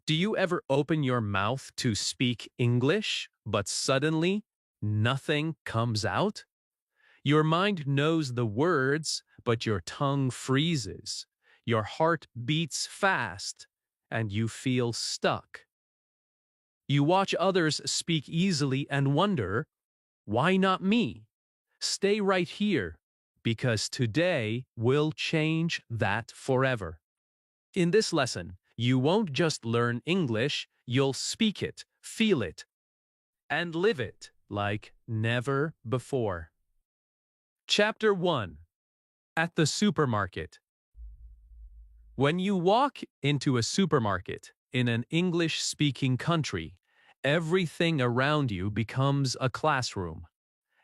Do you ever open your mouth to speak English, but suddenly nothing comes out? Your mind knows the words, but your tongue freezes. Your heart beats fast, and you feel stuck. You watch others speak easily and wonder, why not me? Stay right here, because today will change that forever. In this lesson, you won't just learn English, you'll speak it, feel it, and live it like never before. Chapter 1. At the supermarket. When you walk into a supermarket in an English-speaking country, everything around you becomes a classroom.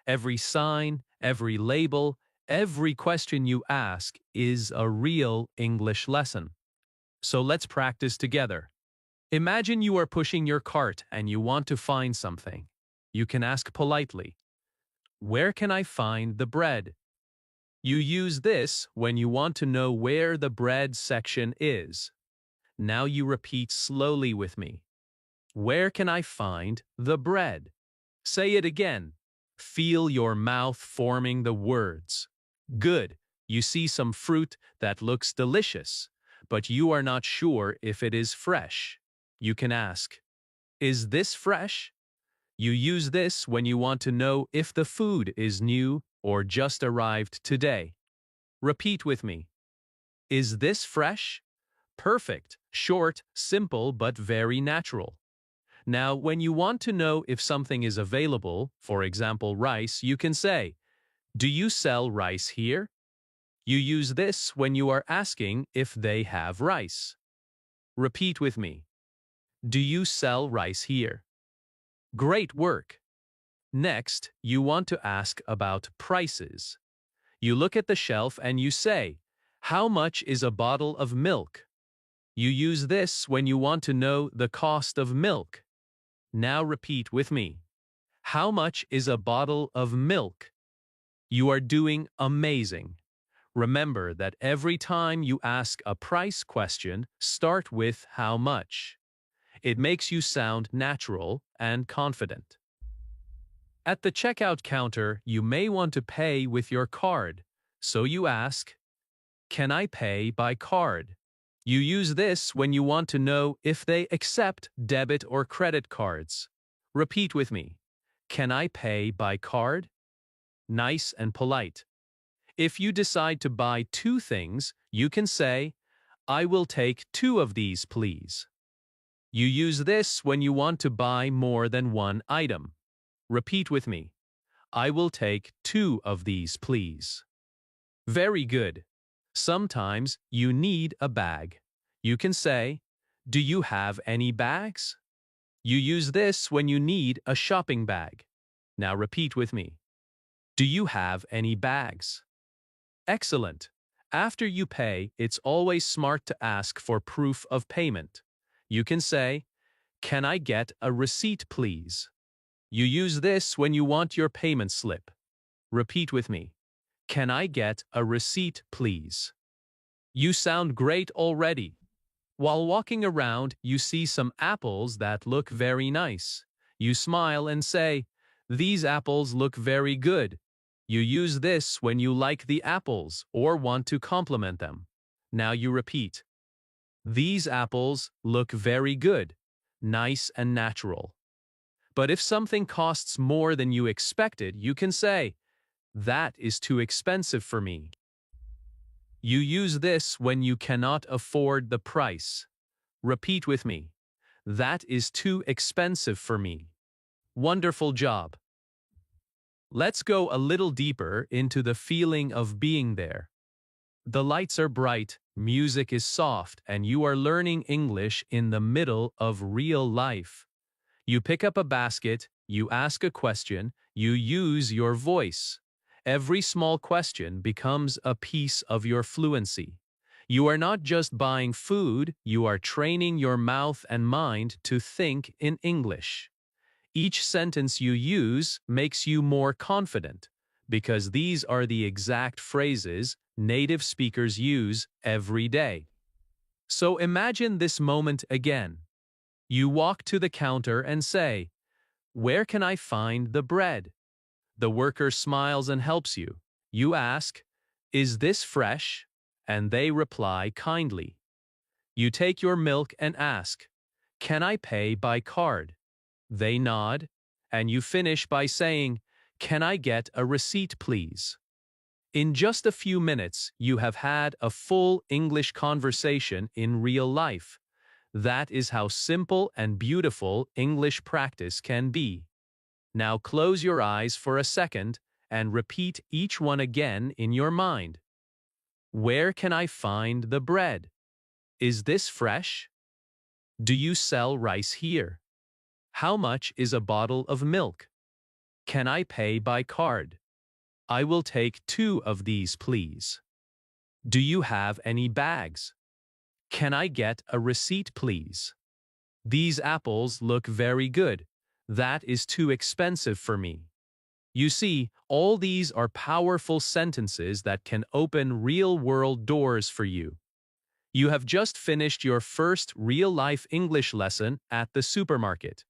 Every sign, every label, every question you ask is a real English lesson. So let's practice together. Imagine you are pushing your cart and you want to find something. You can ask politely, "Where can I find the bread?" You use this when you want to know where the bread section is. Now you repeat slowly with me. Where can I find the bread? Say it again. Feel your mouth forming the words. Good. You see some fruit that looks delicious, but you are not sure if it is fresh. You can ask, "Is this fresh?" You use this when you want to know if the food is new or just arrived today. Repeat with me. Is this fresh? Perfect, short, simple, but very natural. Now, when you want to know if something is available, for example, rice, you can say, "Do you sell rice here?" You use this when you are asking if they have rice. Repeat with me. Do you sell rice here? Great work. Next, you want to ask about prices. You look at the shelf and you say, "How much is a bottle of milk?" You use this when you want to know the cost of milk. Now repeat with me. How much is a bottle of milk? You are doing amazing. Remember that every time you ask a price question, start with how much. It makes you sound natural and confident. At the checkout counter, you may want to pay with your card, so you ask, "Can I pay by card?" You use this when you want to know if they accept debit or credit cards. Repeat with me. Can I pay by card? Nice and polite. If you decide to buy two things, you can say, "I will take two of these, please." You use this when you want to buy more than one item. Repeat with me. I will take two of these, please. Very good. Sometimes you need a bag. You can say, "Do you have any bags?" You use this when you need a shopping bag. Now repeat with me. Do you have any bags? Excellent. After you pay, it's always smart to ask for proof of payment. You can say, "Can I get a receipt, please?" You use this when you want your payment slip. Repeat with me. Can I get a receipt, please? You sound great already. While walking around, you see some apples that look very nice. You smile and say, "These apples look very good." You use this when you like the apples or want to compliment them. Now you repeat. These apples look very good, nice and natural. But if something costs more than you expected, you can say, "That is too expensive for me." You use this when you cannot afford the price. Repeat with me. That is too expensive for me. Wonderful job. Let's go a little deeper into the feeling of being there. The lights are bright, music is soft, and you are learning English in the middle of real life. You pick up a basket, you ask a question, you use your voice. Every small question becomes a piece of your fluency. You are not just buying food, you are training your mouth and mind to think in English. Each sentence you use makes you more confident, because these are the exact phrases native speakers use every day. So imagine this moment again. You walk to the counter and say, "Where can I find the bread?" The worker smiles and helps you. You ask, "Is this fresh?" And they reply kindly. You take your milk and ask, "Can I pay by card?" They nod, and you finish by saying, "Can I get a receipt, please?" In just a few minutes, you have had a full English conversation in real life. That is how simple and beautiful English practice can be. Now close your eyes for a second and repeat each one again in your mind. Where can I find the bread? Is this fresh? Do you sell rice here? How much is a bottle of milk? Can I pay by card? I will take 2 of these, please. Do you have any bags? Can I get a receipt, please? These apples look very good. That is too expensive for me. You see, all these are powerful sentences that can open real-world doors for you. You have just finished your first real-life English lesson at the supermarket.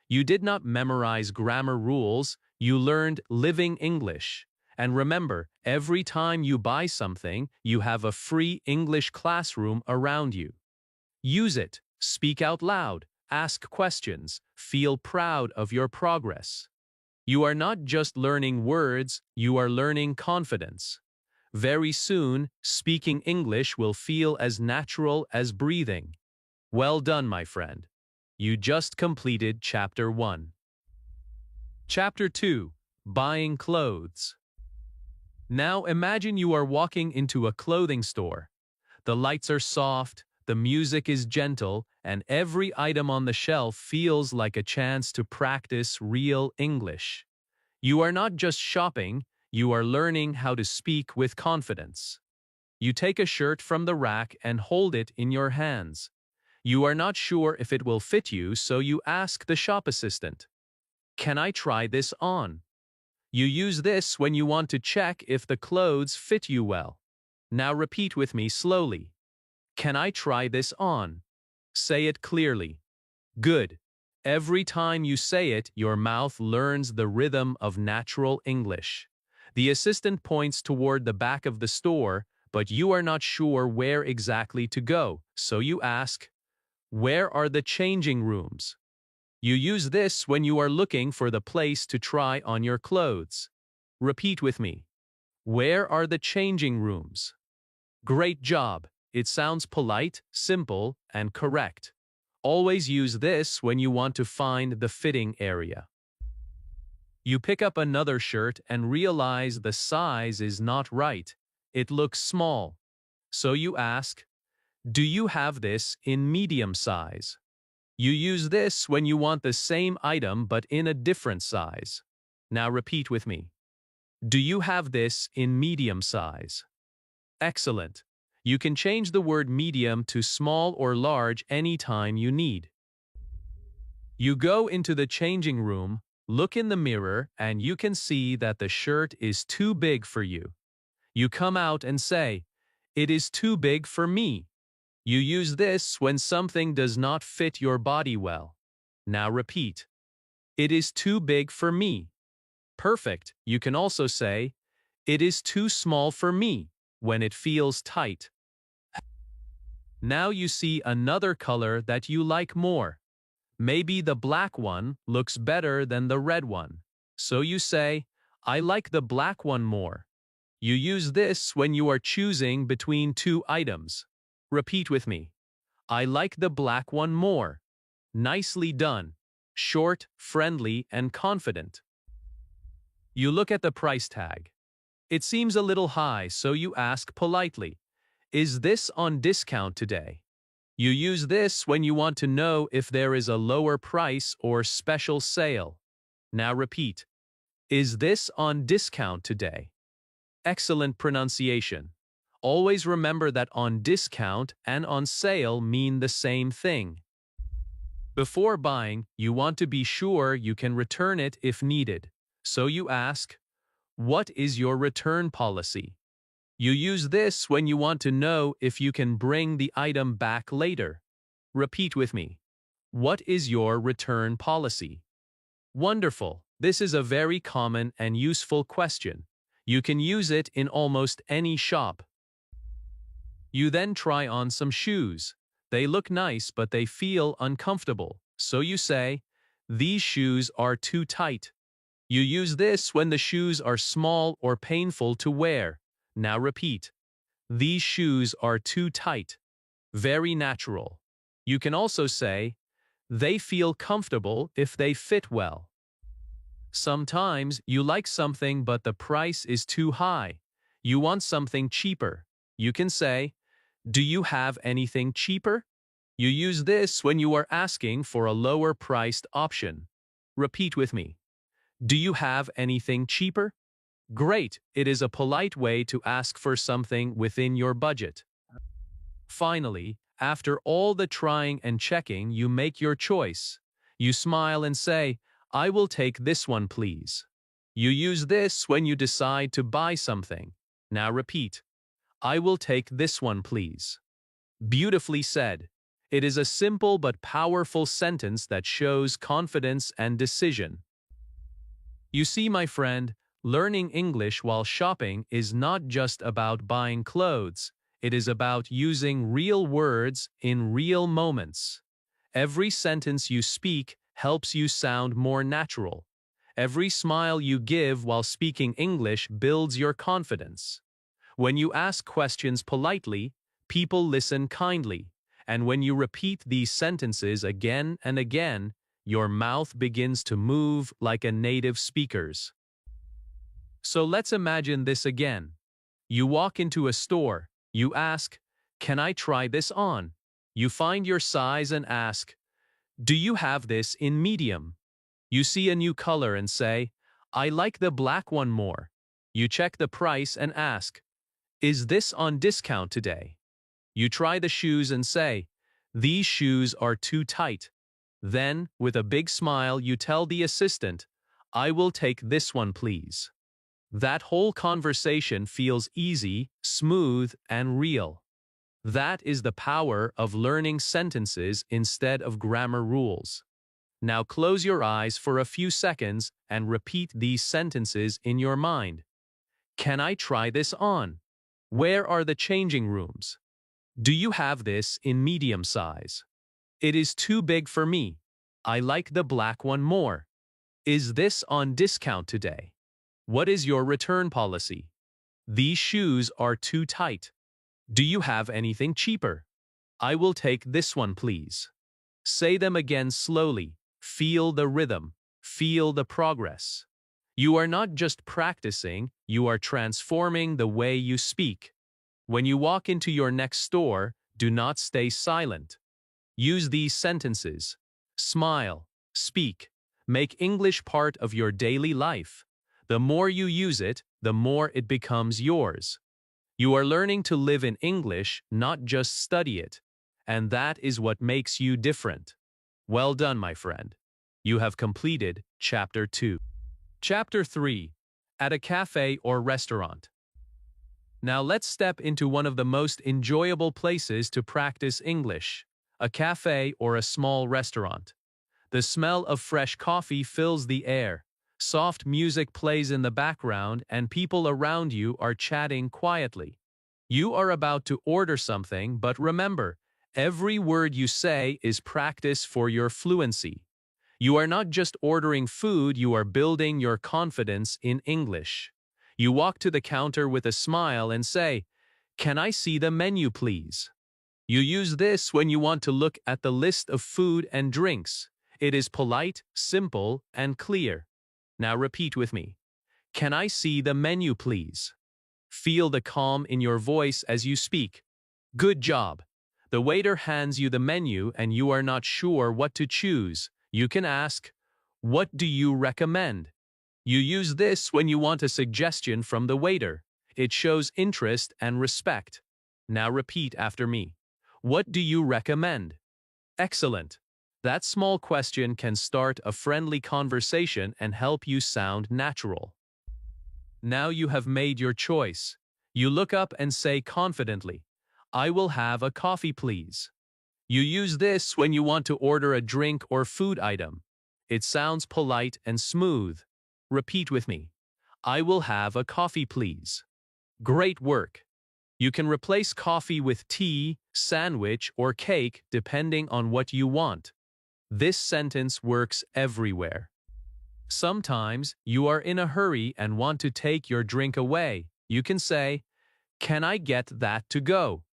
You did not memorize grammar rules, you learned living English. And remember, every time you buy something, you have a free English classroom around you. Use it, speak out loud, ask questions, feel proud of your progress. You are not just learning words, you are learning confidence. Very soon, speaking English will feel as natural as breathing. Well done, my friend. You just completed Chapter 1. Chapter 2. Buying Clothes. Now imagine you are walking into a clothing store. The lights are soft, the music is gentle, and every item on the shelf feels like a chance to practice real English. You are not just shopping, you are learning how to speak with confidence. You take a shirt from the rack and hold it in your hands. You are not sure if it will fit you, so you ask the shop assistant, "Can I try this on?" You use this when you want to check if the clothes fit you well. Now repeat with me slowly. Can I try this on? Say it clearly. Good. Every time you say it, your mouth learns the rhythm of natural English. The assistant points toward the back of the store, but you are not sure where exactly to go, so you ask, "Where are the changing rooms?" You use this when you are looking for the place to try on your clothes. Repeat with me. Where are the changing rooms? Great job. It sounds polite, simple, and correct. Always use this when you want to find the fitting area. You pick up another shirt and realize the size is not right. It looks small. So you ask, "Do you have this in medium size?" You use this when you want the same item but in a different size. Now repeat with me. Do you have this in medium size? Excellent. You can change the word medium to small or large anytime you need. You go into the changing room, look in the mirror, and you can see that the shirt is too big for you. You come out and say, "It is too big for me." You use this when something does not fit your body well. Now repeat. It is too big for me. Perfect. You can also say, "It is too small for me," when it feels tight. Now you see another color that you like more. Maybe the black one looks better than the red one. So you say, "I like the black one more." You use this when you are choosing between 2 items. Repeat with me. I like the black one more. Nicely done. Short, friendly, and confident. You look at the price tag. It seems a little high, so you ask politely, "Is this on discount today?" You use this when you want to know if there is a lower price or special sale. Now repeat. Is this on discount today? Excellent pronunciation. Always remember that on discount and on sale mean the same thing. Before buying, you want to be sure you can return it if needed. So you ask, "What is your return policy?" You use this when you want to know if you can bring the item back later. Repeat with me. What is your return policy? Wonderful. This is a very common and useful question. You can use it in almost any shop. You then try on some shoes. They look nice, but they feel uncomfortable. So you say, "These shoes are too tight." You use this when the shoes are small or painful to wear. Now repeat, "These shoes are too tight." Very natural. You can also say, "They feel comfortable if they fit well." Sometimes you like something but the price is too high. You want something cheaper. You can say, "Do you have anything cheaper?" You use this when you are asking for a lower priced option. Repeat with me. Do you have anything cheaper? Great, it is a polite way to ask for something within your budget. Finally, after all the trying and checking, you make your choice. You smile and say, "I will take this one, please." You use this when you decide to buy something. Now repeat, "I will take this one, please." Beautifully said. It is a simple but powerful sentence that shows confidence and decision. You see, my friend, learning English while shopping is not just about buying clothes. It is about using real words in real moments. Every sentence you speak helps you sound more natural. Every smile you give while speaking English builds your confidence. When you ask questions politely, people listen kindly. And when you repeat these sentences again and again, your mouth begins to move like a native speaker's. So let's imagine this again. You walk into a store. You ask, "Can I try this on?" You find your size and ask, "Do you have this in medium?" You see a new color and say, "I like the black one more." You check the price and ask, "Is this on discount today?" You try the shoes and say, "These shoes are too tight." Then, with a big smile, you tell the assistant, "I will take this one, please." That whole conversation feels easy, smooth, and real. That is the power of learning sentences instead of grammar rules. Now close your eyes for a few seconds and repeat these sentences in your mind. Can I try this on? Where are the changing rooms? Do you have this in medium size? It is too big for me. I like the black one more. Is this on discount today? What is your return policy? These shoes are too tight. Do you have anything cheaper? I will take this one, please. Say them again slowly. Feel the rhythm. Feel the progress. You are not just practicing, you are transforming the way you speak. When you walk into your next store, do not stay silent. Use these sentences. Smile. Speak. Make English part of your daily life. The more you use it, the more it becomes yours. You are learning to live in English, not just study it. And that is what makes you different. Well done, my friend. You have completed Chapter 2. Chapter 3. At a cafe or restaurant. Now let's step into one of the most enjoyable places to practice English, a cafe or a small restaurant. The smell of fresh coffee fills the air. Soft music plays in the background and people around you are chatting quietly. You are about to order something, but remember, every word you say is practice for your fluency. You are not just ordering food, you are building your confidence in English. You walk to the counter with a smile and say, "Can I see the menu, please?" You use this when you want to look at the list of food and drinks. It is polite, simple, and clear. Now repeat with me. Can I see the menu, please? Feel the calm in your voice as you speak. Good job. The waiter hands you the menu and you are not sure what to choose. You can ask, "What do you recommend?" You use this when you want a suggestion from the waiter. It shows interest and respect. Now repeat after me. What do you recommend? Excellent. That small question can start a friendly conversation and help you sound natural. Now you have made your choice. You look up and say confidently, "I will have a coffee, please." You use this when you want to order a drink or food item. It sounds polite and smooth. Repeat with me. I will have a coffee, please. Great work. You can replace coffee with tea, sandwich, or cake depending on what you want. This sentence works everywhere. Sometimes you are in a hurry and want to take your drink away. You can say, "Can I get that to go?"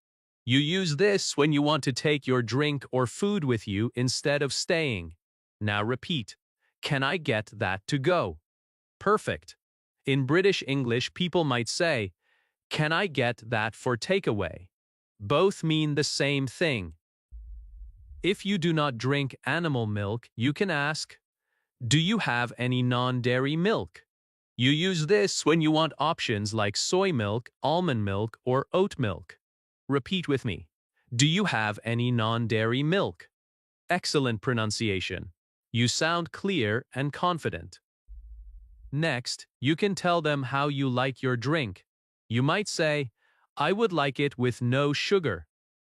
You use this when you want to take your drink or food with you instead of staying. Now repeat, "Can I get that to go?" Perfect. In British English, people might say, "Can I get that for takeaway?" Both mean the same thing. If you do not drink animal milk, you can ask, "Do you have any non-dairy milk?" You use this when you want options like soy milk, almond milk, or oat milk. Repeat with me. Do you have any non-dairy milk? Excellent pronunciation. You sound clear and confident. Next, you can tell them how you like your drink. You might say, "I would like it with no sugar."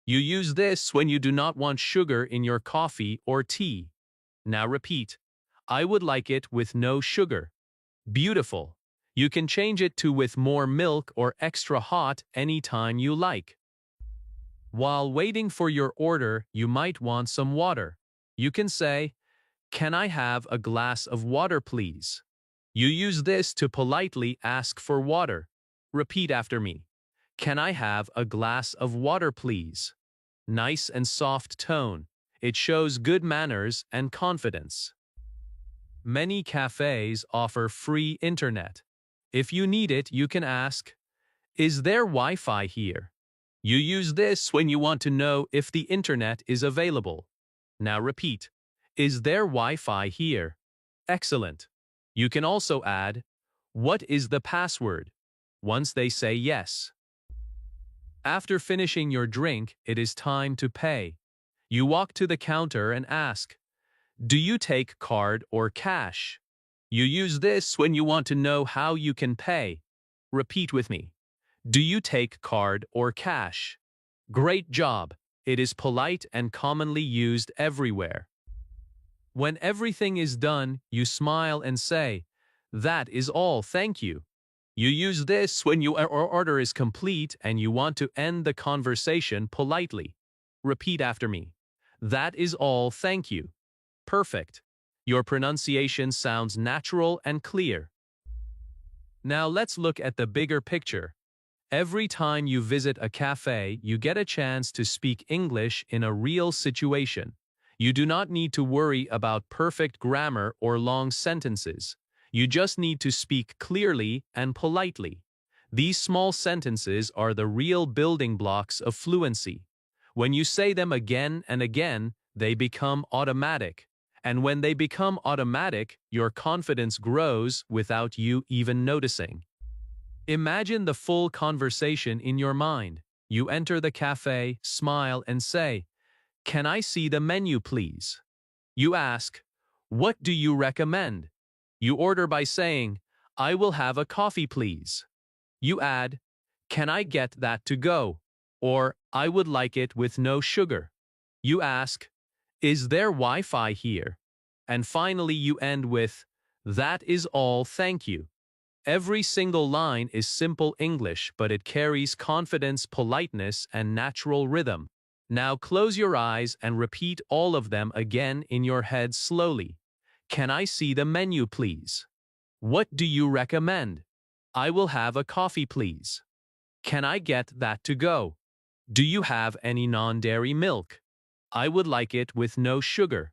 You use this when you do not want sugar in your coffee or tea. Now repeat, "I would like it with no sugar." Beautiful. You can change it to with more milk or extra hot anytime you like. While waiting for your order, you might want some water. You can say, "Can I have a glass of water, please?" You use this to politely ask for water. Repeat after me. Can I have a glass of water, please? Nice and soft tone. It shows good manners and confidence. Many cafes offer free internet. If you need it, you can ask, "Is there Wi-Fi here?" You use this when you want to know if the internet is available. Now repeat, "Is there Wi-Fi here?" Excellent. You can also add, "What is the password?" once they say yes. After finishing your drink, it is time to pay. You walk to the counter and ask, "Do you take card or cash?" You use this when you want to know how you can pay. Repeat with me. Do you take card or cash? Great job. It is polite and commonly used everywhere. When everything is done, you smile and say, "That is all, thank you." You use this when your order is complete and you want to end the conversation politely. Repeat after me. That is all, thank you. Perfect. Your pronunciation sounds natural and clear. Now let's look at the bigger picture. Every time you visit a cafe, you get a chance to speak English in a real situation. You do not need to worry about perfect grammar or long sentences. You just need to speak clearly and politely. These small sentences are the real building blocks of fluency. When you say them again and again, they become automatic. And when they become automatic, your confidence grows without you even noticing. Imagine the full conversation in your mind. You enter the cafe, smile, and say, "Can I see the menu, please?" You ask, "What do you recommend?" You order by saying, "I will have a coffee, please." You add, "Can I get that to go?" Or, "I would like it with no sugar." You ask, "Is there Wi-Fi here?" And finally you end with, "That is all, thank you." Every single line is simple English, but it carries confidence, politeness, and natural rhythm. Now close your eyes and repeat all of them again in your head slowly. Can I see the menu, please? What do you recommend? I will have a coffee, please. Can I get that to go? Do you have any non-dairy milk? I would like it with no sugar.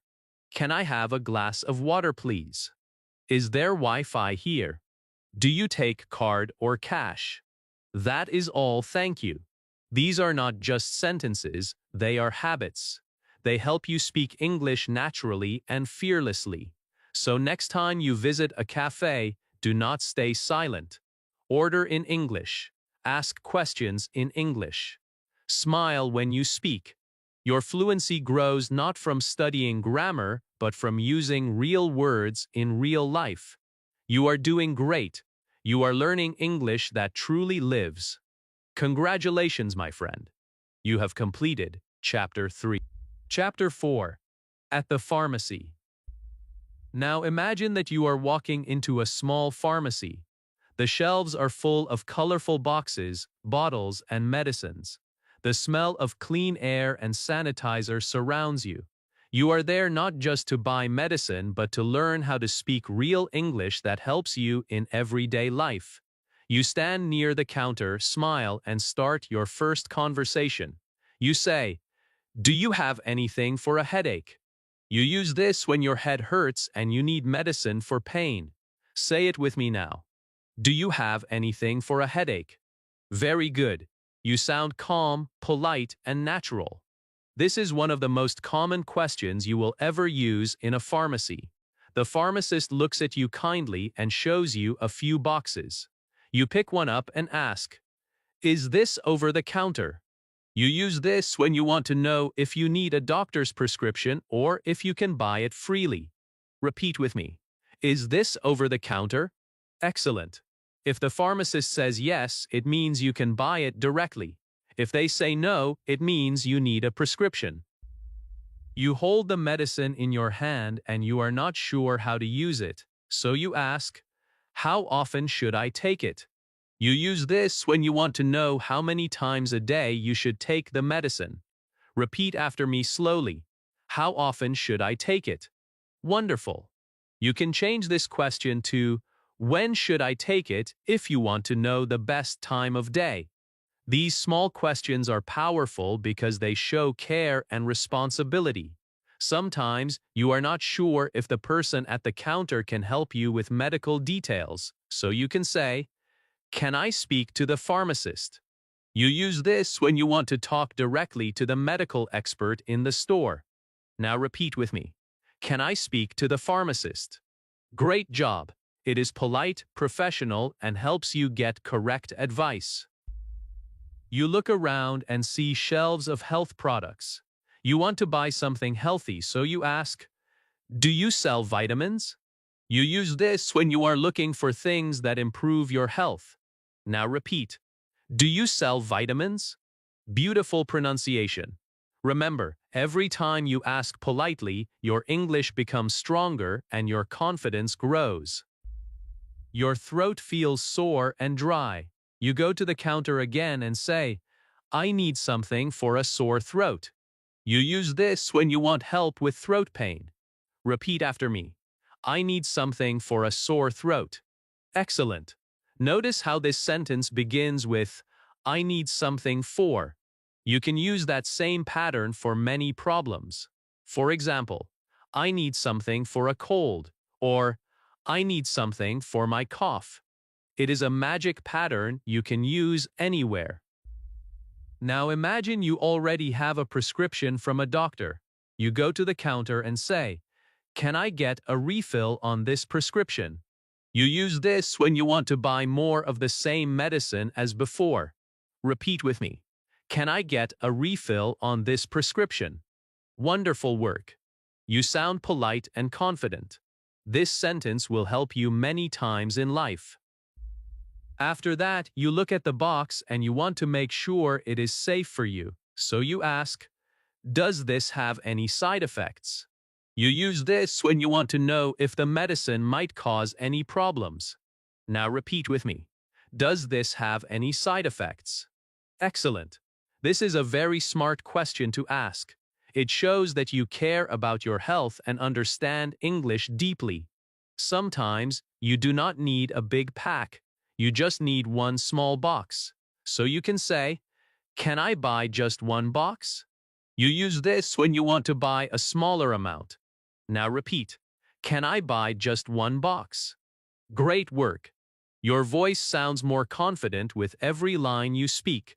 Can I have a glass of water, please? Is there Wi-Fi here? Do you take card or cash? That is all, thank you. These are not just sentences, they are habits. They help you speak English naturally and fearlessly. So next time you visit a cafe, do not stay silent. Order in English. Ask questions in English. Smile when you speak. Your fluency grows not from studying grammar, but from using real words in real life. You are doing great. You are learning English that truly lives. Congratulations, my friend. You have completed Chapter 3. Chapter 4. At the Pharmacy. Now imagine that you are walking into a small pharmacy. The shelves are full of colorful boxes, bottles, and medicines. The smell of clean air and sanitizer surrounds you. You are there not just to buy medicine but to learn how to speak real English that helps you in everyday life. You stand near the counter, smile, and start your first conversation. You say, "Do you have anything for a headache?" You use this when your head hurts and you need medicine for pain. Say it with me now. Do you have anything for a headache? Very good. You sound calm, polite, and natural. This is one of the most common questions you will ever use in a pharmacy. The pharmacist looks at you kindly and shows you a few boxes. You pick one up and ask, "Is this over the counter?" You use this when you want to know if you need a doctor's prescription or if you can buy it freely. Repeat with me. Is this over the counter? Excellent. If the pharmacist says yes, it means you can buy it directly. If they say no, it means you need a prescription. You hold the medicine in your hand and you are not sure how to use it, so you ask, "How often should I take it?" You use this when you want to know how many times a day you should take the medicine. Repeat after me slowly. How often should I take it? Wonderful. You can change this question to, when should I take it, if you want to know the best time of day. These small questions are powerful because they show care and responsibility. Sometimes you are not sure if the person at the counter can help you with medical details, so you can say, "Can I speak to the pharmacist?" You use this when you want to talk directly to the medical expert in the store. Now repeat with me. Can I speak to the pharmacist? Great job. It is polite, professional, and helps you get correct advice. You look around and see shelves of health products. You want to buy something healthy, so you ask, "Do you sell vitamins?" You use this when you are looking for things that improve your health. Now repeat. Do you sell vitamins? Beautiful pronunciation. Remember, every time you ask politely, your English becomes stronger and your confidence grows. Your throat feels sore and dry. You go to the counter again and say, "I need something for a sore throat." You use this when you want help with throat pain. Repeat after me. I need something for a sore throat. Excellent. Notice how this sentence begins with, "I need something for." You can use that same pattern for many problems. For example, I need something for a cold, or I need something for my cough. It is a magic pattern you can use anywhere. Now imagine you already have a prescription from a doctor. You go to the counter and say, "Can I get a refill on this prescription?" You use this when you want to buy more of the same medicine as before. Repeat with me. Can I get a refill on this prescription? Wonderful work. You sound polite and confident. This sentence will help you many times in life. After that, you look at the box and you want to make sure it is safe for you. So you ask, "Does this have any side effects?" You use this when you want to know if the medicine might cause any problems. Now repeat with me. Does this have any side effects? Excellent. This is a very smart question to ask. It shows that you care about your health and understand English deeply. Sometimes you do not need a big pack. You just need one small box. So you can say, "Can I buy just one box?" You use this when you want to buy a smaller amount. Now repeat. Can I buy just one box? Great work. Your voice sounds more confident with every line you speak.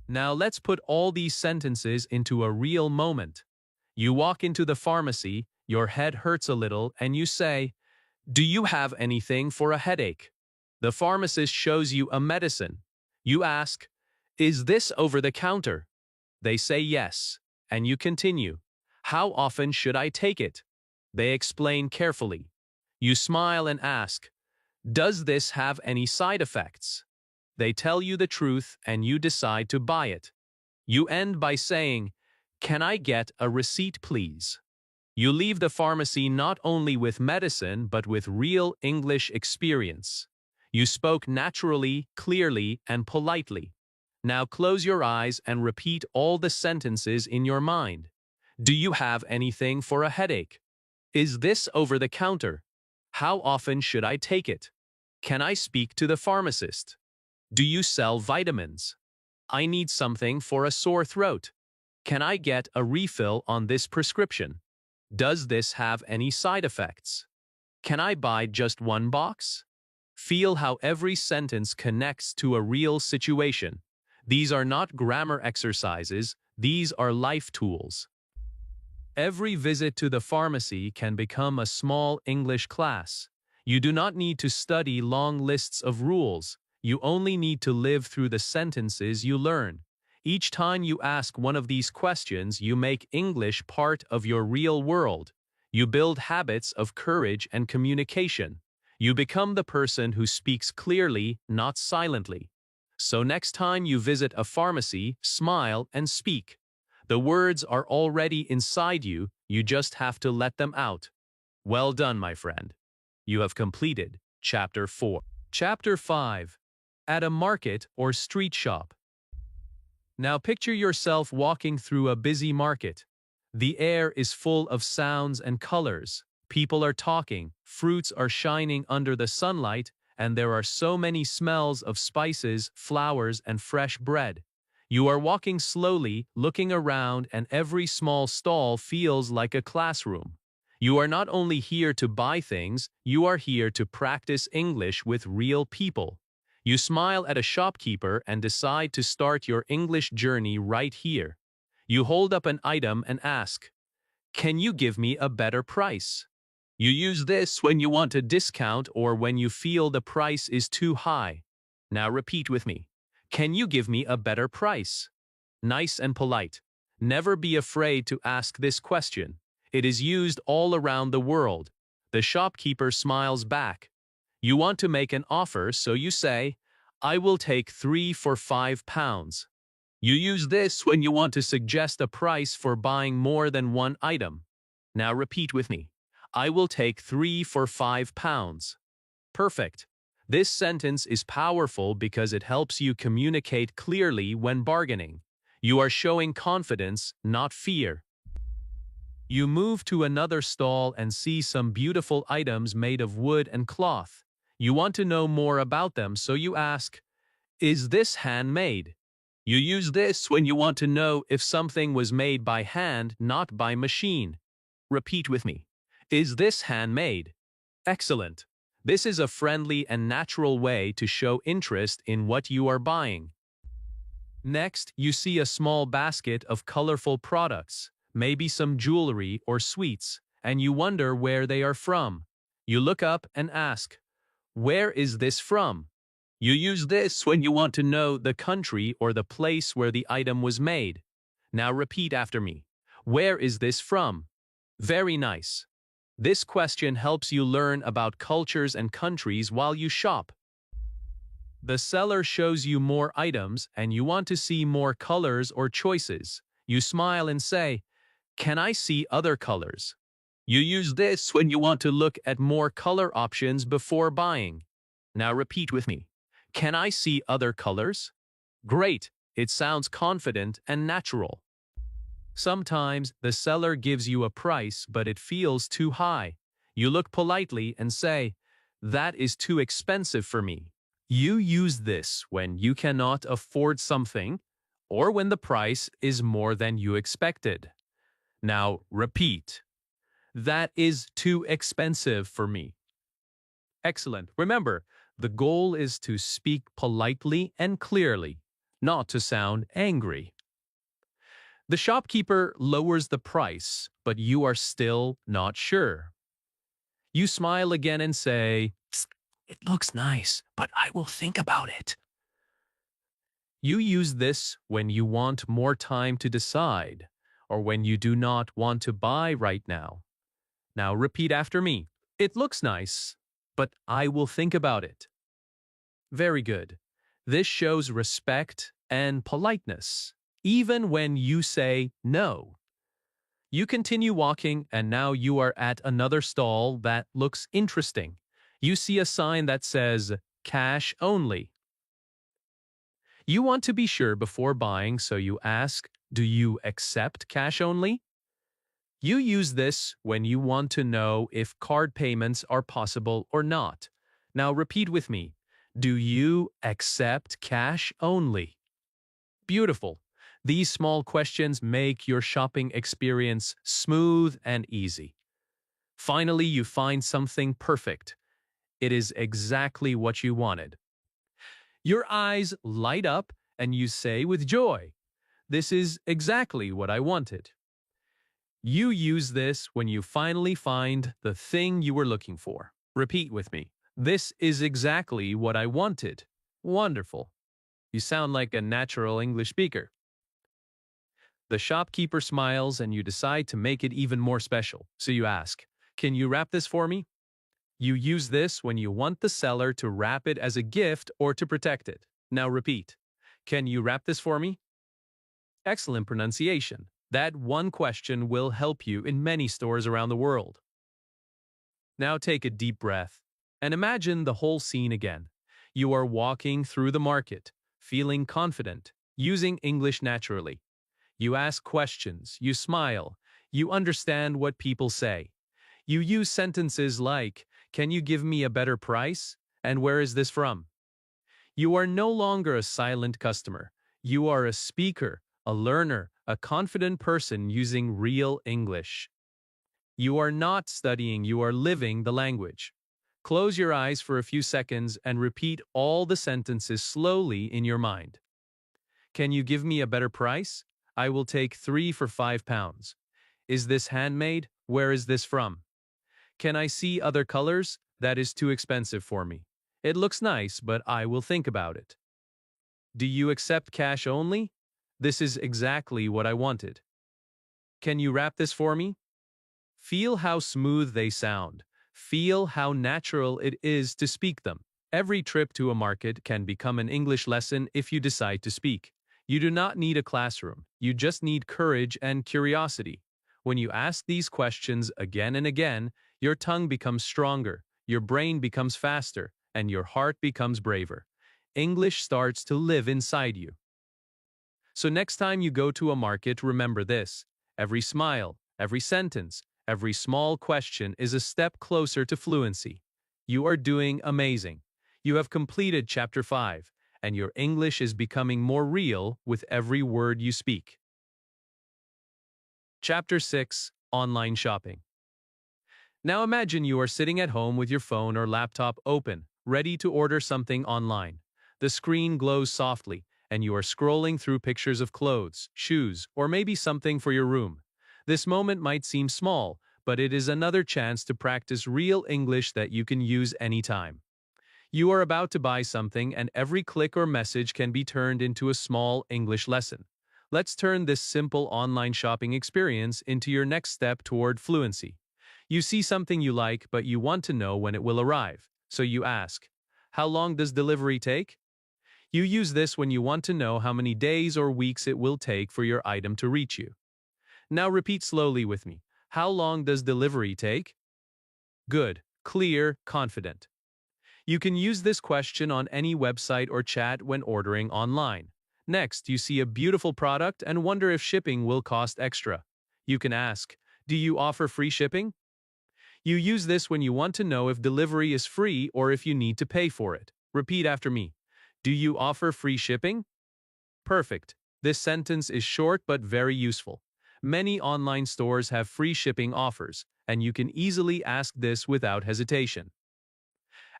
Now let's put all these sentences into a real moment. You walk into the pharmacy, your head hurts a little, and you say, "Do you have anything for a headache?" The pharmacist shows you a medicine. You ask, "Is this over the counter?" They say yes, and you continue. "How often should I take it?" They explain carefully. You smile and ask, "Does this have any side effects?" They tell you the truth and you decide to buy it. You end by saying, Can I get a receipt, please? You leave the pharmacy not only with medicine but with real English experience. You spoke naturally, clearly, and politely. Now close your eyes and repeat all the sentences in your mind. Do you have anything for a headache? Is this over the counter? How often should I take it? Can I speak to the pharmacist? Do you sell vitamins? I need something for a sore throat. Can I get a refill on this prescription? Does this have any side effects? Can I buy just one box? Feel how every sentence connects to a real situation. These are not grammar exercises, these are life tools. Every visit to the pharmacy can become a small English class. You do not need to study long lists of rules. You only need to live through the sentences you learn. Each time you ask one of these questions, you make English part of your real world. You build habits of courage and communication. You become the person who speaks clearly, not silently. So next time you visit a pharmacy, smile and speak. The words are already inside you, you just have to let them out. Well done, my friend. You have completed Chapter 4. Chapter 5. At a market or street shop. Now picture yourself walking through a busy market. The air is full of sounds and colors. People are talking, fruits are shining under the sunlight, and there are so many smells of spices, flowers, and fresh bread. You are walking slowly, looking around, and every small stall feels like a classroom. You are not only here to buy things, you are here to practice English with real people. You smile at a shopkeeper and decide to start your English journey right here. You hold up an item and ask, "Can you give me a better price?" You use this when you want a discount or when you feel the price is too high. Now repeat with me. Can you give me a better price? Nice and polite. Never be afraid to ask this question. It is used all around the world. The shopkeeper smiles back. You want to make an offer, so you say, "I will take 3 for £5. You use this when you want to suggest a price for buying more than one item. Now repeat with me. I will take 3 for £5. Perfect. This sentence is powerful because it helps you communicate clearly when bargaining. You are showing confidence, not fear. You move to another stall and see some beautiful items made of wood and cloth. You want to know more about them, so you ask, "Is this handmade?" You use this when you want to know if something was made by hand, not by machine. Repeat with me. Is this handmade? Excellent. This is a friendly and natural way to show interest in what you are buying. Next, you see a small basket of colorful products, maybe some jewelry or sweets, and you wonder where they are from. You look up and ask, "Where is this from?" You use this when you want to know the country or the place where the item was made. Now repeat after me. Where is this from? Very nice. This question helps you learn about cultures and countries while you shop. The seller shows you more items and you want to see more colors or choices. You smile and say, "Can I see other colors?" You use this when you want to look at more color options before buying. Now repeat with me. Can I see other colors? Great. It sounds confident and natural. Sometimes the seller gives you a price, but it feels too high. You look politely and say, "That is too expensive for me." You use this when you cannot afford something or when the price is more than you expected. Now repeat. That is too expensive for me. Excellent. Remember, the goal is to speak politely and clearly, not to sound angry. The shopkeeper lowers the price, but you are still not sure. You smile again and say, "Psst, it looks nice, but I will think about it." You use this when you want more time to decide, or when you do not want to buy right now. Now repeat after me. It looks nice, but I will think about it. Very good. This shows respect and politeness. even when you say no. You continue walking, and now you are at another stall that looks interesting. You see a sign that says, cash only. You want to be sure before buying, so you ask, do you accept cash only? You use this when you want to know if card payments are possible or not. Now repeat with me. Do you accept cash only? Beautiful. These small questions make your shopping experience smooth and easy. Finally, you find something perfect. It is exactly what you wanted. Your eyes light up and you say with joy, "This is exactly what I wanted." You use this when you finally find the thing you were looking for. Repeat with me. This is exactly what I wanted. Wonderful. You sound like a natural English speaker. The shopkeeper smiles and you decide to make it even more special. So you ask, "Can you wrap this for me?" You use this when you want the seller to wrap it as a gift or to protect it. Now repeat. Can you wrap this for me? Excellent pronunciation. That one question will help you in many stores around the world. Now take a deep breath and imagine the whole scene again. You are walking through the market, feeling confident, using English naturally. You ask questions, you smile, you understand what people say. You use sentences like, "Can you give me a better price?" and "Where is this from?" You are no longer a silent customer. You are a speaker, a learner, a confident person using real English. You are not studying, you are living the language. Close your eyes for a few seconds and repeat all the sentences slowly in your mind. Can you give me a better price? I will take 3 for £5. Is this handmade? Where is this from? Can I see other colors? That is too expensive for me. It looks nice, but I will think about it. Do you accept cash only? This is exactly what I wanted. Can you wrap this for me? Feel how smooth they sound. Feel how natural it is to speak them. Every trip to a market can become an English lesson if you decide to speak. You do not need a classroom. You just need courage and curiosity. When you ask these questions again and again, your tongue becomes stronger, your brain becomes faster, and your heart becomes braver. English starts to live inside you. So next time you go to a market, remember this. Every smile, every sentence, every small question is a step closer to fluency. You are doing amazing. You have completed Chapter 5, and your English is becoming more real with every word you speak. Chapter 6, Online Shopping. Now imagine you are sitting at home with your phone or laptop open, ready to order something online. The screen glows softly, and you are scrolling through pictures of clothes, shoes, or maybe something for your room. This moment might seem small, but it is another chance to practice real English that you can use anytime. You are about to buy something, and every click or message can be turned into a small English lesson. Let's turn this simple online shopping experience into your next step toward fluency. You see something you like, but you want to know when it will arrive. So you ask, "How long does delivery take?" You use this when you want to know how many days or weeks it will take for your item to reach you. Now repeat slowly with me. How long does delivery take? Good, clear, confident. You can use this question on any website or chat when ordering online. Next, you see a beautiful product and wonder if shipping will cost extra. You can ask, "Do you offer free shipping?" You use this when you want to know if delivery is free or if you need to pay for it. Repeat after me. Do you offer free shipping? Perfect. This sentence is short but very useful. Many online stores have free shipping offers, and you can easily ask this without hesitation.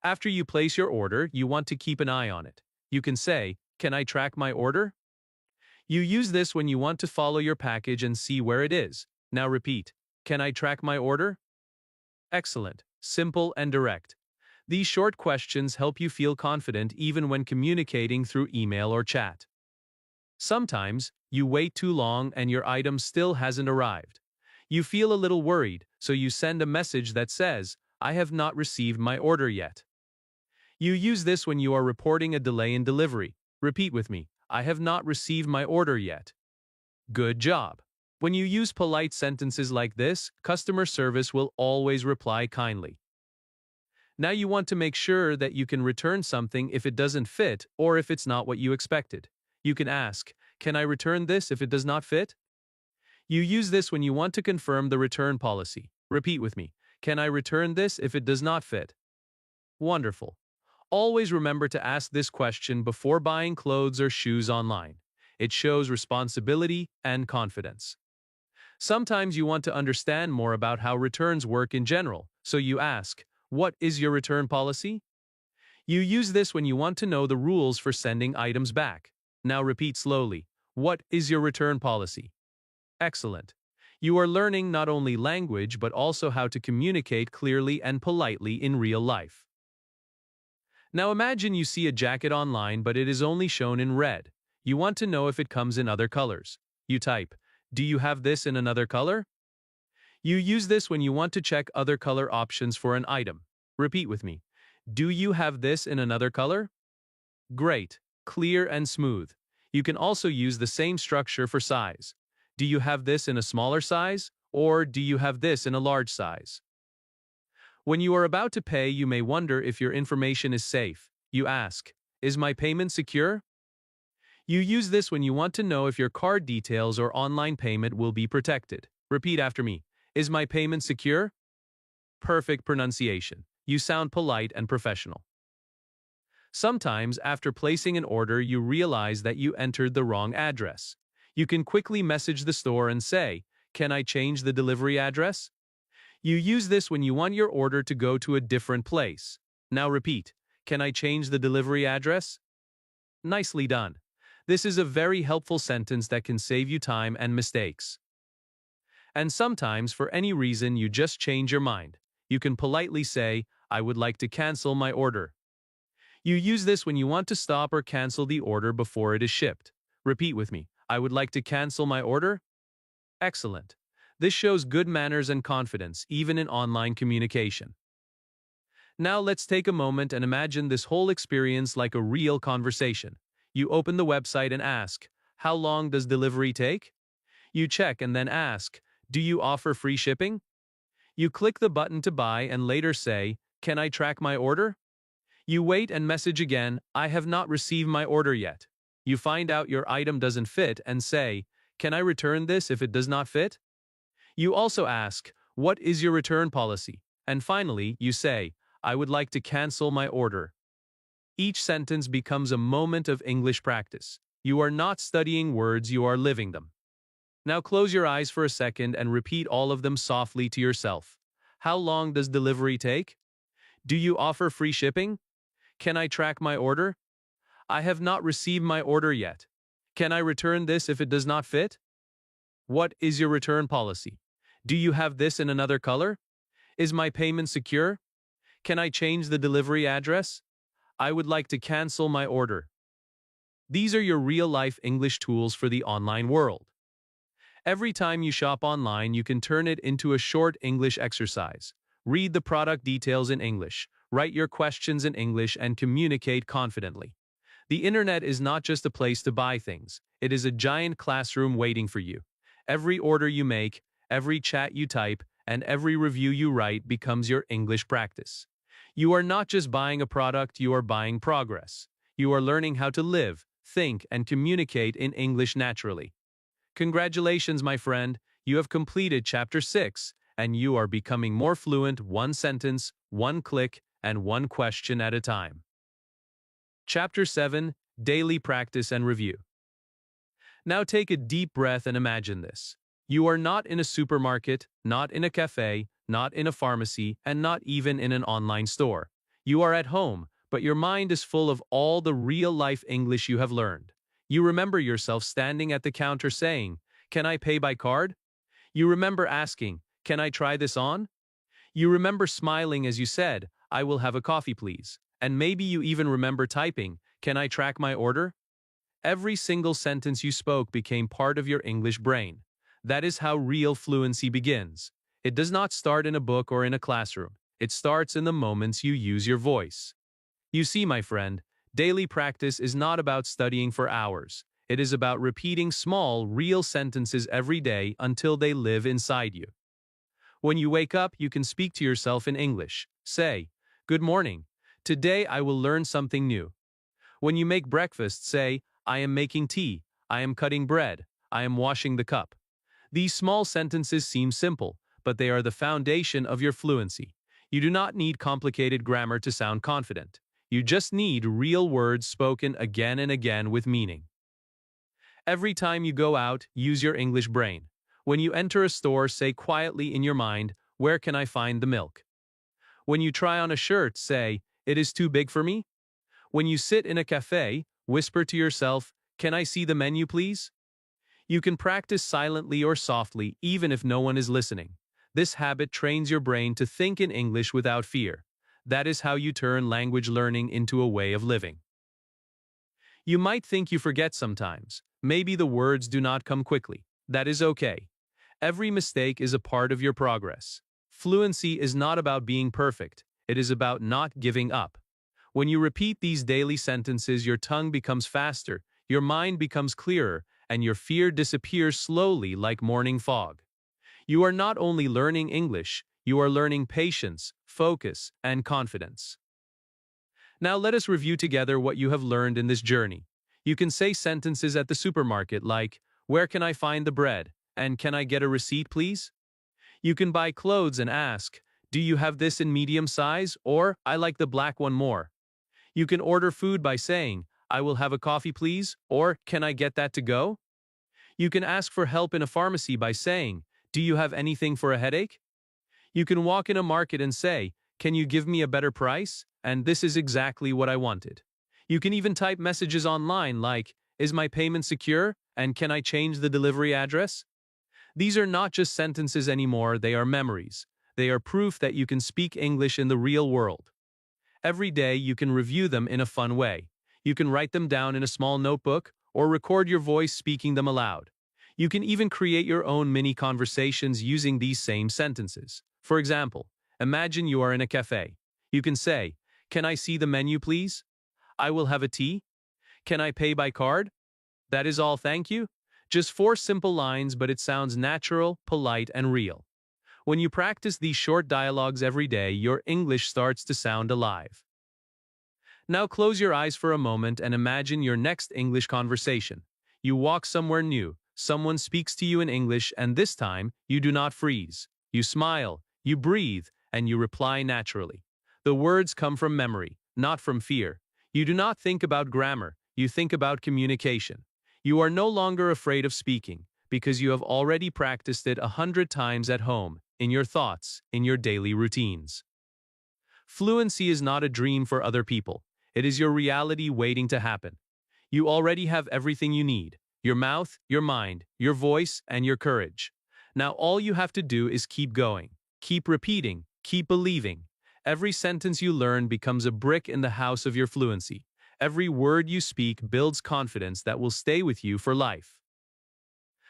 After you place your order, you want to keep an eye on it. You can say, "Can I track my order?" You use this when you want to follow your package and see where it is. Now repeat, "Can I track my order?" Excellent, simple and direct. These short questions help you feel confident even when communicating through email or chat. Sometimes, you wait too long and your item still hasn't arrived. You feel a little worried, so you send a message that says, "I have not received my order yet." You use this when you are reporting a delay in delivery. Repeat with me, "I have not received my order yet." Good job. When you use polite sentences like this, customer service will always reply kindly. Now you want to make sure that you can return something if it doesn't fit or if it's not what you expected. You can ask, "Can I return this if it does not fit?" You use this when you want to confirm the return policy. Repeat with me. Can I return this if it does not fit? Wonderful. Always remember to ask this question before buying clothes or shoes online. It shows responsibility and confidence. Sometimes you want to understand more about how returns work in general, so you ask, "What is your return policy?" You use this when you want to know the rules for sending items back. Now repeat slowly. What is your return policy? Excellent. You are learning not only language but also how to communicate clearly and politely in real life. Now imagine you see a jacket online but it is only shown in red. You want to know if it comes in other colors. You type, "Do you have this in another color?" You use this when you want to check other color options for an item. Repeat with me. Do you have this in another color? Great, clear and smooth. You can also use the same structure for size. Do you have this in a smaller size? Or do you have this in a large size? When you are about to pay, you may wonder if your information is safe. You ask, "Is my payment secure?" You use this when you want to know if your card details or online payment will be protected. Repeat after me. Is my payment secure? Perfect pronunciation. You sound polite and professional. Sometimes, after placing an order, you realize that you entered the wrong address. You can quickly message the store and say, "Can I change the delivery address?" You use this when you want your order to go to a different place. Now repeat, "Can I change the delivery address?" Nicely done. This is a very helpful sentence that can save you time and mistakes. And sometimes, for any reason, you just change your mind. You can politely say, "I would like to cancel my order." You use this when you want to stop or cancel the order before it is shipped. Repeat with me. "I would like to cancel my order." Excellent. This shows good manners and confidence, even in online communication. Now let's take a moment and imagine this whole experience like a real conversation. You open the website and ask, "How long does delivery take?" You check and then ask, "Do you offer free shipping?" You click the button to buy and later say, "Can I track my order?" You wait and message again, "I have not received my order yet." You find out your item doesn't fit and say, "Can I return this if it does not fit?" You also ask, "What is your return policy?" And finally, you say, "I would like to cancel my order." Each sentence becomes a moment of English practice. You are not studying words, you are living them. Now close your eyes for a second and repeat all of them softly to yourself. How long does delivery take? Do you offer free shipping? Can I track my order? I have not received my order yet. Can I return this if it does not fit? What is your return policy? Do you have this in another color? Is my payment secure? Can I change the delivery address? I would like to cancel my order. These are your real-life English tools for the online world. Every time you shop online, you can turn it into a short English exercise. Read the product details in English, write your questions in English, and communicate confidently. The internet is not just a place to buy things. It is a giant classroom waiting for you. Every order you make, every chat you type, and every review you write becomes your English practice. You are not just buying a product, you are buying progress. You are learning how to live, think, and communicate in English naturally. Congratulations, my friend. You have completed Chapter 6, and you are becoming more fluent one sentence, one click, and one question at a time. Chapter 7, Daily Practice and Review. Now take a deep breath and imagine this. You are not in a supermarket, not in a cafe, not in a pharmacy, and not even in an online store. You are at home, but your mind is full of all the real-life English you have learned. You remember yourself standing at the counter saying, "Can I pay by card?" You remember asking, "Can I try this on?" You remember smiling as you said, "I will have a coffee please." And maybe you even remember typing, "Can I track my order?" Every single sentence you spoke became part of your English brain. That is how real fluency begins. It does not start in a book or in a classroom. It starts in the moments you use your voice. You see, my friend, daily practice is not about studying for hours. It is about repeating small, real sentences every day until they live inside you. When you wake up, you can speak to yourself in English. Say, "Good morning. Today I will learn something new." When you make breakfast, say, "I am making tea. I am cutting bread. I am washing the cup." These small sentences seem simple, but they are the foundation of your fluency. You do not need complicated grammar to sound confident. You just need real words spoken again and again with meaning. Every time you go out, use your English brain. When you enter a store, say quietly in your mind, "Where can I find the milk?" When you try on a shirt, say, "It is too big for me." When you sit in a cafe, whisper to yourself, "Can I see the menu, please?" You can practice silently or softly, even if no one is listening. This habit trains your brain to think in English without fear. That is how you turn language learning into a way of living. You might think you forget sometimes. Maybe the words do not come quickly. That is okay. Every mistake is a part of your progress. Fluency is not about being perfect. It is about not giving up. When you repeat these daily sentences, your tongue becomes faster, your mind becomes clearer, and your fear disappears slowly like morning fog. You are not only learning English, you are learning patience, focus, and confidence. Now let us review together what you have learned in this journey. You can say sentences at the supermarket like, "Where can I find the bread?" and "Can I get a receipt, please?" You can buy clothes and ask, "Do you have this in medium size?" or "I like the black one more." You can order food by saying, "I will have a coffee, please," or "Can I get that to go?" You can ask for help in a pharmacy by saying, "Do you have anything for a headache?" You can walk in a market and say, "Can you give me a better price?" And this is exactly what I wanted. You can even type messages online like, "Is my payment secure?" and "Can I change the delivery address?" These are not just sentences anymore, they are memories. They are proof that you can speak English in the real world. Every day you can review them in a fun way. You can write them down in a small notebook or record your voice speaking them aloud. You can even create your own mini conversations using these same sentences. For example, imagine you are in a cafe. You can say, "Can I see the menu, please?" "I will have a tea." "Can I pay by card?" "That is all, thank you." Just four simple lines, but it sounds natural, polite, and real. When you practice these short dialogues every day, your English starts to sound alive. Now close your eyes for a moment and imagine your next English conversation. You walk somewhere new, someone speaks to you in English, and this time, you do not freeze. You smile, you breathe, and you reply naturally. The words come from memory, not from fear. You do not think about grammar, you think about communication. You are no longer afraid of speaking, because you have already practiced it 100 times at home, in your thoughts, in your daily routines. Fluency is not a dream for other people. It is your reality waiting to happen. You already have everything you need: your mouth, your mind, your voice, and your courage. Now all you have to do is keep going. Keep repeating, keep believing. Every sentence you learn becomes a brick in the house of your fluency. Every word you speak builds confidence that will stay with you for life.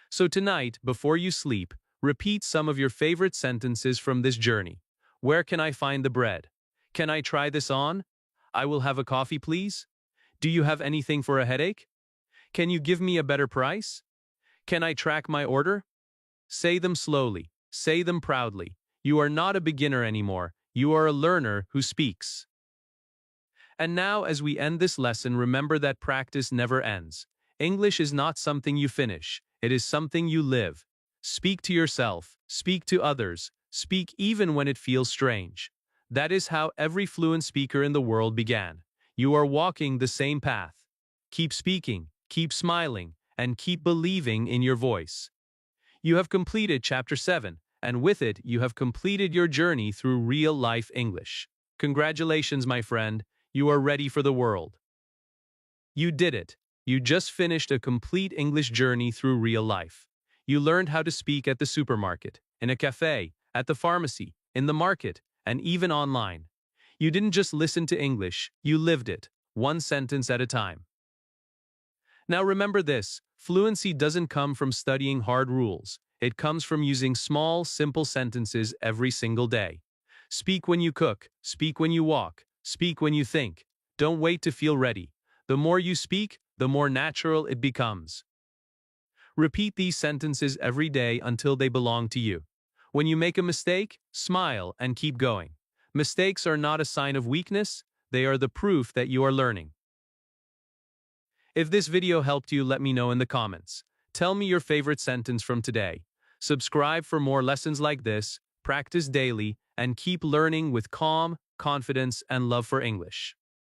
So tonight, before you sleep, repeat some of your favorite sentences from this journey. "Where can I find the bread?" "Can I try this on?" "I will have a coffee, please." "Do you have anything for a headache?" "Can you give me a better price?" "Can I track my order?" Say them slowly. Say them proudly. You are not a beginner anymore. You are a learner who speaks. And now, as we end this lesson, remember that practice never ends. English is not something you finish. It is something you live. Speak to yourself. Speak to others. Speak even when it feels strange. That is how every fluent speaker in the world began. You are walking the same path. Keep speaking, keep smiling, and keep believing in your voice. You have completed Chapter 7, and with it, you have completed your journey through real-life English. Congratulations, my friend. You are ready for the world. You did it. You just finished a complete English journey through real life. You learned how to speak at the supermarket, in a cafe, at the pharmacy, in the market, and even online. You didn't just listen to English, you lived it, one sentence at a time. Now remember this: fluency doesn't come from studying hard rules. It comes from using small, simple sentences every single day. Speak when you cook, speak when you walk, speak when you think. Don't wait to feel ready. The more you speak, the more natural it becomes. Repeat these sentences every day until they belong to you. When you make a mistake, smile and keep going. Mistakes are not a sign of weakness, they are the proof that you are learning. If this video helped you, let me know in the comments. Tell me your favorite sentence from today. Subscribe for more lessons like this, practice daily, and keep learning with calm, confidence, and love for English.